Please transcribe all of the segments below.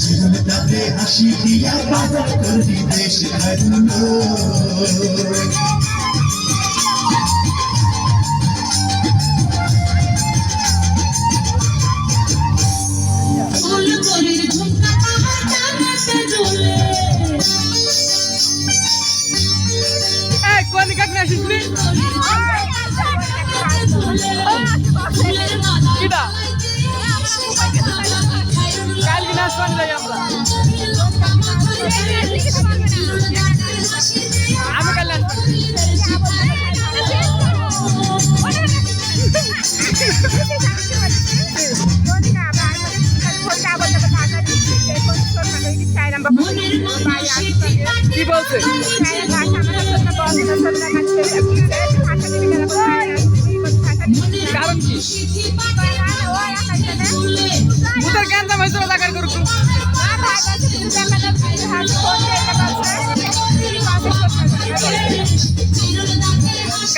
জীবনটাতে হাসি দিয়া বাজার করবি দেশ হারুনো কি বলছে কারণ কি মুতার গান দাম হয়েছিল লাগার করুক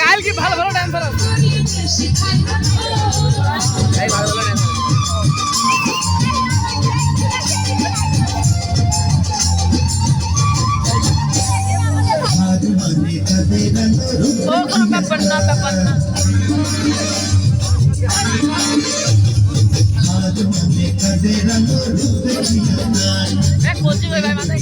কাল কি ভালো ভালো ডান্সার আছে ভালো ভালো dancer pernah kunci gue mana?